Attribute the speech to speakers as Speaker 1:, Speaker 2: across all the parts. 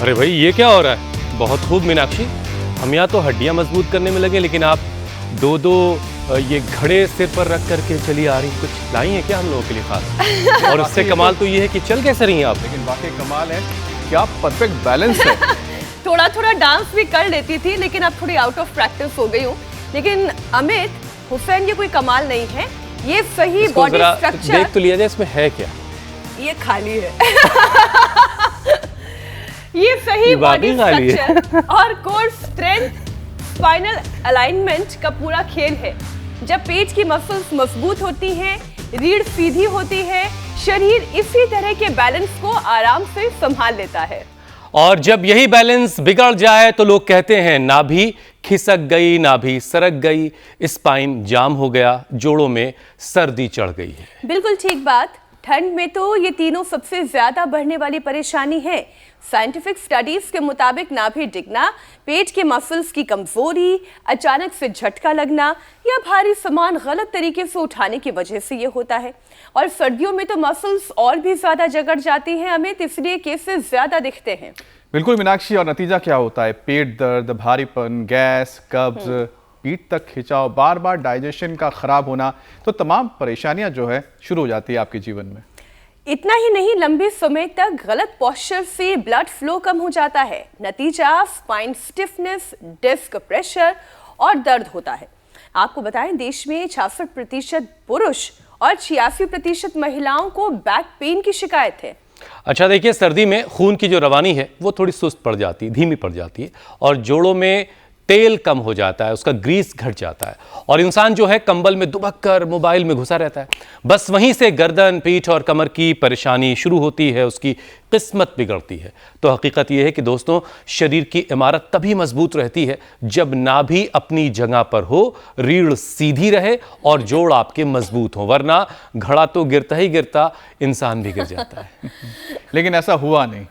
Speaker 1: अरे भाई ये क्या हो रहा है? बहुत खूब मीनाक्षी, हम यहाँ तो हड्डियाँ मजबूत करने में लगे, लेकिन आप दो ये घड़े सिर पर रख करके चली आ रही, कुछ लाई है क्या हम लोगों के लिए खास? और उससे कमाल तो ये है कि चल कैसे रही हैं आप?
Speaker 2: लेकिन वाकई कमाल है, क्या परफेक्ट बैलेंस है।
Speaker 3: थोड़ा थोड़ा डांस भी कर लेती थी, लेकिन अब थोड़ी आउट ऑफ प्रैक्टिस हो गई हूँ। लेकिन अमित, हुसैन, ये कोई कमाल नहीं है, ये सही बॉडी स्ट्रक्चर।
Speaker 1: देख तो लिया जाए इसमें है क्या?
Speaker 3: ये खाली है। ये सही बॉडी स्ट्रक्चर और कोर स्ट्रेंथ, स्पाइनल अलाइनमेंट का पूरा खेल है। जब पेट की मसल्स मजबूत होती हैं, रीढ़ सीधी होती है, शरीर इसी तरह के बैलेंस को आराम से संभाल लेता है।
Speaker 1: और जब यही बैलेंस बिगड़ जाए तो लोग कहते हैं नाभि खिसक गई, नाभि सरक गई, स्पाइन जाम हो गया, जोड़ों में सर्दी चढ़ गई है।
Speaker 3: बिल्कुल ठीक बात। ठंड में तो ये तीनों सबसे ज्यादा बढ़ने वाली परेशानी है। साइंटिफिक स्टडीज के मुताबिक नाभि डिगना, पेट के मसल्स की कमजोरी, अचानक से झटका लगना या भारी सामान गलत तरीके से उठाने की वजह से ये होता है। और सर्दियों में तो मसल्स और भी ज्यादा जकड़ जाती हैं अमित, इसलिए केसेस ज्यादा दिखते हैं।
Speaker 2: बिल्कुल मीनाक्षी, और नतीजा क्या होता है? पेट दर्द, भारीपन, गैस, कब्ज, पीठ तक खिंचाव, बार बार डाइजेशन का खराब होना, तो तमाम परेशानियां जो है शुरू हो जाती है आपके जीवन में।
Speaker 3: इतना ही नहीं, लंबे समय तक गलत पोस्चर से ब्लड फ्लो कम हो जाता है। नतीजा स्पाइन स्टिफनेस, डिस्क प्रेशर और दर्द होता है। आपको बताएं, देश में 66% पुरुष और 86% महिलाओं को बैक पेन की शिकायत है।
Speaker 1: अच्छा देखिए, सर्दी में खून की जो रवानी है वो थोड़ी सुस्त पड़ जाती है, धीमी पड़ जाती है, और जोड़ों में तेल कम हो जाता है, उसका ग्रीस घट जाता है, और इंसान जो है कंबल में दुबक कर मोबाइल में घुसा रहता है। बस वहीं से गर्दन, पीठ और कमर की परेशानी शुरू होती है, उसकी किस्मत बिगड़ती है। तो हकीकत यह है कि दोस्तों, शरीर की इमारत तभी मजबूत रहती है जब नाभि अपनी जगह पर हो, रीढ़ सीधी रहे और जोड़ आपके मजबूत हो, वरना घड़ा तो गिरता ही गिरता इंसान भी गिर जाता है।
Speaker 2: लेकिन ऐसा हुआ नहीं।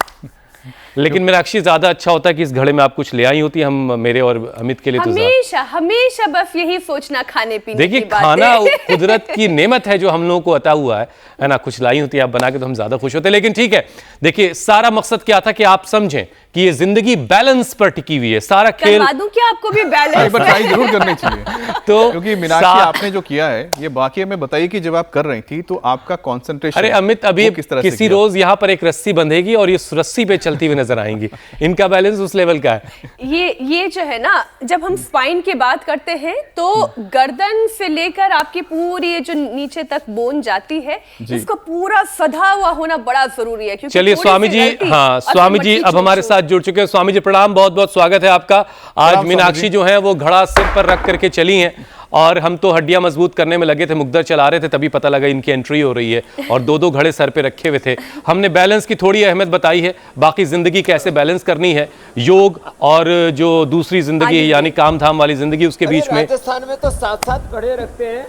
Speaker 1: लेकिन मीनाक्षी, ज्यादा अच्छा होता है कि इस घड़े में आप कुछ ले आई होती, हम मेरे और अमित के लिए।
Speaker 3: हमेशा हमेशा बस यही सोचना खाने पीने की
Speaker 1: देखिए, खाना कुदरत की नेमत है जो हम लोगों को अता हुआ है ना। कुछ लाई होती आप बना के तो हम ज्यादा खुश होते। लेकिन ठीक है, देखिए, सारा मकसद क्या था कि आप समझें कि ये जिंदगी बैलेंस पर टिकी हुई है। सारा खेल
Speaker 3: करवा दूं क्या आपको भी बैलेंस?
Speaker 2: एक बार ट्राई जरूर करनी चाहिए।
Speaker 1: तो
Speaker 2: क्योंकि मीनाक्षी, आपने जो किया है ये वाकई में बताइए कि जब आप कर रही थी तो आपका कंसंट्रेशन।
Speaker 1: अरे अमित, अभी किसी रोज यहाँ पर एक रस्सी बंधेगी और इस रस्सी पे चलती हुई नजर आएंगी। इनका बैलेंस उस लेवल का है।
Speaker 3: ये जो है ना, जब हम स्पाइन की बात करते हैं तो गर्दन से लेकर आपकी पूरी जो नीचे तक बोन जाती है, इसको पूरा सधा हुआ होना बड़ा जरूरी है। क्योंकि
Speaker 1: चलिए स्वामी जी, हाँ स्वामी जी अब हमारे साथ जुड़ चुके हैं। स्वामी जी प्रणाम, बहुत बहुत स्वागत है आपका। आज मीनाक्षी जो है वो घड़ा सिर पर रख करके चली हैं, और हम तो हड्डियां मजबूत करने में लगे थे, मुकद्दर चला रहे थे, तभी पता लगा इनकी एंट्री हो रही है, और दो घड़े सर पे रखे हुए थे। हमने बैलेंस की थोड़ी अहमियत बताई है, बाकी जिंदगी कैसे बैलेंस करनी है, योग और जो दूसरी जिंदगी है यानी काम धाम वाली जिंदगी, उसके बीच में।
Speaker 4: राजस्थान में तो 7-7 कड़े रखते हैं,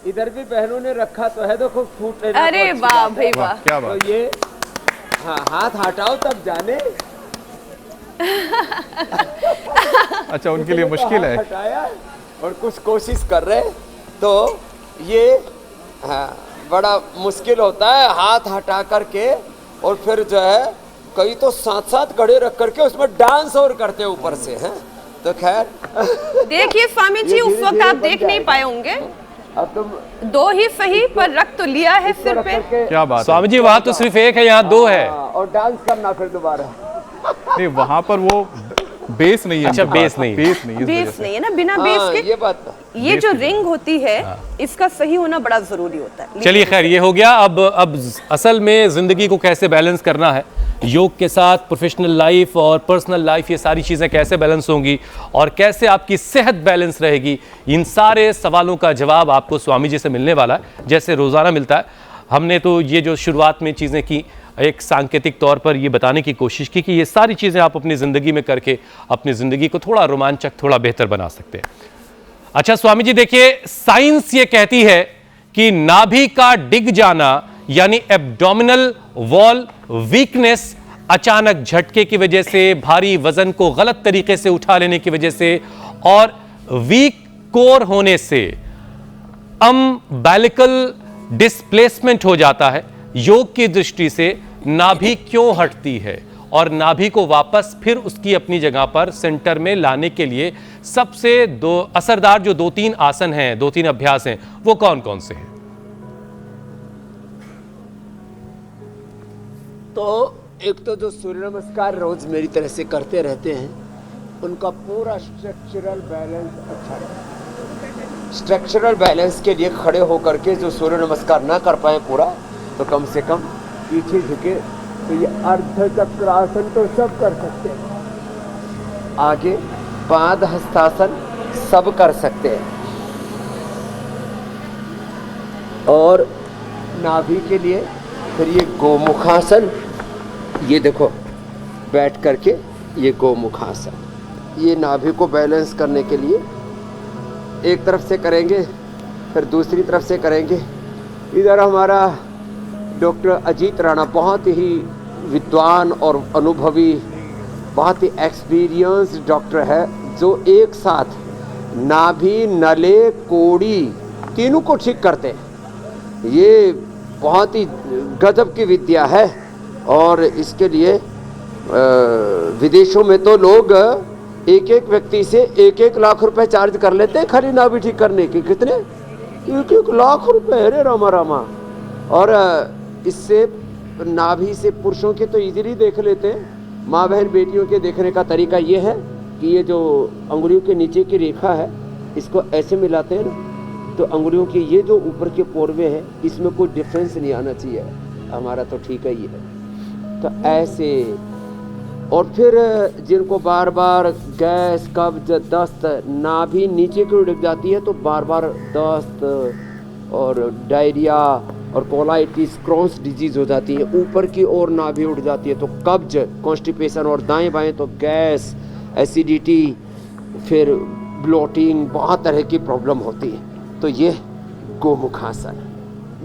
Speaker 4: इधर भी बहनों ने रखा तो है, देखो फूट लेना।
Speaker 3: अरे वाह भाई वाह,
Speaker 2: क्या बात।
Speaker 4: तो ये हाँ, हाथ हटाओ तब जाने।
Speaker 2: अच्छा, उनके लिए मुश्किल है।
Speaker 4: हटाया और कुछ कोशिश कर रहे तो ये हाँ, बड़ा मुश्किल होता है हाथ हटा करके, और फिर जो है कई तो 7-7 कड़े रख करके उसमें डांस और करते ऊपर से हैं। तो खैर
Speaker 3: देखिए स्वामी जी, उस वक्त आप देख नहीं पाए होंगे,
Speaker 4: अब तुम
Speaker 3: 2 ही सही पर रख तो लिया है सिर पे।
Speaker 2: क्या बात।
Speaker 1: स्वामी जी वहां तो सिर्फ एक है, यहाँ 2 है।
Speaker 4: और डांस करना फिर दोबारा।
Speaker 2: नहीं, वहां पर वो बेस नहीं है।
Speaker 1: अच्छा, बेस नहीं,
Speaker 2: बेस नहीं,
Speaker 3: बेस नहीं है ना, बिना बेस के
Speaker 4: ये बात
Speaker 3: ये जो रिंग होती है, इसका सही होना बड़ा जरूरी होता है।
Speaker 1: चलिए खैर, ये हो गया। अब असल में जिंदगी को कैसे बैलेंस करना है, योग के साथ प्रोफेशनल लाइफ और पर्सनल लाइफ, ये सारी चीज़ें कैसे बैलेंस होंगी और कैसे आपकी सेहत बैलेंस रहेगी, इन सारे सवालों का जवाब आपको स्वामी जी से मिलने वाला है, जैसे रोज़ाना मिलता है। हमने तो ये जो शुरुआत में चीज़ें की, एक सांकेतिक तौर पर ये बताने की कोशिश की कि ये सारी चीज़ें आप अपनी ज़िंदगी में करके अपनी ज़िंदगी को थोड़ा रोमांचक, थोड़ा बेहतर बना सकते हैं। अच्छा स्वामी जी, देखिए, साइंस ये कहती है कि नाभि का डिग जाना यानी एब्डोमिनल वॉल वीकनेस, अचानक झटके की वजह से, भारी वजन को गलत तरीके से उठा लेने की वजह से और वीक कोर होने से अम्बिलिकल डिस्प्लेसमेंट हो जाता है। योग की दृष्टि से नाभि क्यों हटती है और नाभि को वापस फिर उसकी अपनी जगह पर सेंटर में लाने के लिए सबसे असरदार जो 2-3 आसन हैं, 2-3 अभ्यास हैं, वो कौन कौन से हैं?
Speaker 4: तो एक तो जो सूर्य नमस्कार रोज मेरी तरह से करते रहते हैं, उनका पूरा स्ट्रक्चरल बैलेंस अच्छा है। स्ट्रक्चरल बैलेंस के लिए खड़े होकर के जो सूर्य नमस्कार ना कर पाए पूरा, तो कम से कम पीछे झुके, तो ये अर्ध चक्रासन तो सब कर सकते हैं। आगे पाद हस्तासन सब कर सकते हैं। और नाभि के लिए फिर ये गोमुखासन, ये देखो बैठ करके ये गोमुखासन, ये नाभि को बैलेंस करने के लिए एक तरफ से करेंगे, फिर दूसरी तरफ से करेंगे। इधर हमारा डॉक्टर अजीत राणा बहुत ही विद्वान और अनुभवी, बहुत ही एक्सपीरियंस्ड डॉक्टर है, जो एक साथ नाभि, नले, कोड़ी तीनों को ठीक करते हैं। ये बहुत ही गजब की विद्या है। और इसके लिए विदेशों में तो लोग एक एक व्यक्ति से 1-1 लाख रुपए चार्ज कर लेते हैं खाली नाभि ठीक करने के। कितने? 1-1 लाख रुपए, अरे रामा रामा। और इससे नाभि से पुरुषों के तो इजीली देख लेते हैं, माँ बहन बेटियों के देखने का तरीका ये है कि ये जो अंगुलियों के नीचे की रेखा है, इसको ऐसे मिलाते हैं ना, तो अंगुलियों के ये जो ऊपर के पोरवे हैं, इसमें कोई डिफरेंस नहीं आना चाहिए। हमारा तो ठीक है ही है। तो ऐसे, और फिर जिनको बार बार गैस, कब्ज, दस्त, नाभि नीचे की ओर उठ जाती है तो बार बार दस्त और डायरिया और कोलाइटिस, क्रॉन्स डिजीज हो जाती है, ऊपर की ओर नाभि उठ जाती है तो कब्ज, कॉन्स्टिपेशन, और दाएं बाएं तो गैस, एसिडिटी, फिर ब्लोटिंग, बहुत तरह की प्रॉब्लम होती है। तो ये गोमुखासन,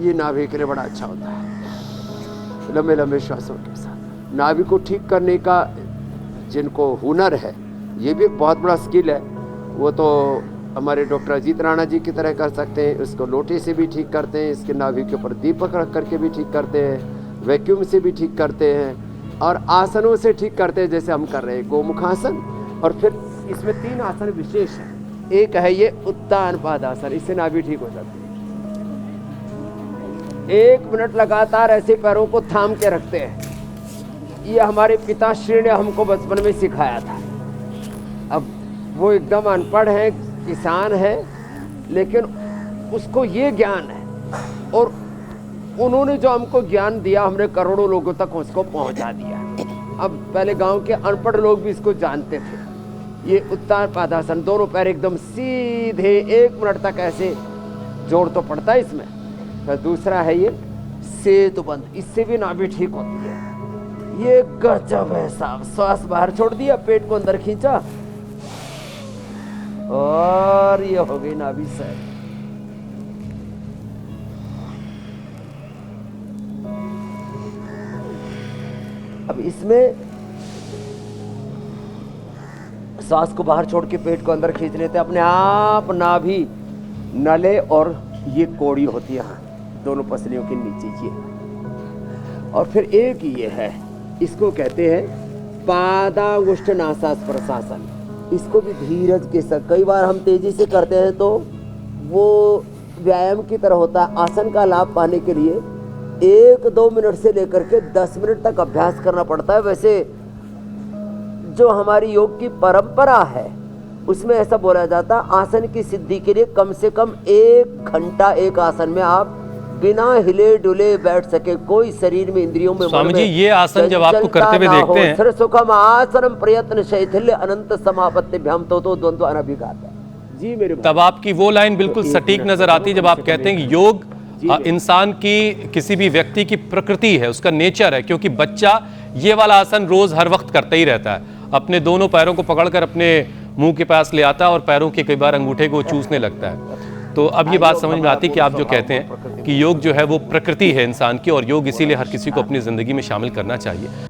Speaker 4: ये नाभि के लिए बड़ा अच्छा होता है। लंबे लंबे श्वासों के साथ नाभि को ठीक करने का जिनको हुनर है, ये भी एक बहुत बड़ा स्किल है। वो तो हमारे डॉक्टर अजीत राणा जी की तरह कर सकते हैं। इसको लोटे से भी ठीक करते हैं, इसके नाभि के ऊपर दीपक रख करके भी ठीक करते हैं, वैक्यूम से भी ठीक करते हैं, और आसनों से ठीक करते हैं, जैसे हम कर रहे हैं गोमुखासन। और फिर इसमें 3 आसन विशेष हैं। एक है ये उत्तान पादासन, इससे नाभि ठीक हो जाती है। 1 मिनट लगातार ऐसे पैरों को थाम के रखते हैं। ये हमारे पिताश्री ने हमको बचपन में सिखाया था। अब वो एकदम अनपढ़ है, किसान है, लेकिन उसको ये ज्ञान है, और उन्होंने जो हमको ज्ञान दिया, हमने करोड़ों लोगों तक उसको पहुंचा दिया। अब पहले गांव के अनपढ़ लोग भी इसको जानते थे। ये उत्तान पादासन, दोनों पैर एकदम सीधे 1 मिनट तक ऐसे, जोर तो पड़ता है इसमें। तो दूसरा है ये सेतुबंध, इससे भी नाभि ठीक होती है। ये गजब है साहब। श्वास बाहर छोड़ दिया, पेट को अंदर खींचा, और ये हो गई नाभि सेट। अब इसमें श्वास को बाहर छोड़ के पेट को अंदर खींच लेते हैं अपने आप। नाभि, नले और ये कोड़ी होती है, दोनों पसलियों के नीचे ये। और फिर एक ये है, इसको कहते हैं पादांगुष्ठ नासास्पर्शासन। इसको भी धीरज के साथ, कई बार हम तेजी से करते हैं तो वो व्यायाम की तरह होता है। आसन का लाभ पाने के लिए 1-2 मिनट से लेकर के 10 मिनट तक अभ्यास करना पड़ता है। वैसे जो हमारी योग की परंपरा है, उसमें ऐसा बोला जाता है, आसन की सिद्धि के लिए कम से कम 1 घंटा एक आसन में आप बिना हिले डुले बैठ सके, कोई शरीर में, इंद्रियों में,
Speaker 1: स्वामी जी ये आसन जब आपको करते हुए देखते हैं,
Speaker 4: सर सुखम आसनम प्रयत्न शैथिल्य अनंत समापत्तिभ्याम तो द्वंद्व अनभिघात जी मेरे,
Speaker 1: तब आपकी वो लाइन बिल्कुल सटीक नजर आती है जब आप कहते हैं कि योग इंसान की, किसी भी व्यक्ति की प्रकृति है, उसका नेचर है। क्योंकि बच्चा ये वाला आसन रोज हर वक्त करता ही रहता है, अपने दोनों पैरों को पकड़कर अपने मुंह के पास ले आता है और पैरों के कई बार अंगूठे को चूसने लगता है। तो अब ये बात समझ में आती है कि आप जो कहते हैं कि योग जो है वो प्रकृति है इंसान की, और योग इसीलिए हर किसी को अपनी ज़िंदगी में शामिल करना चाहिए।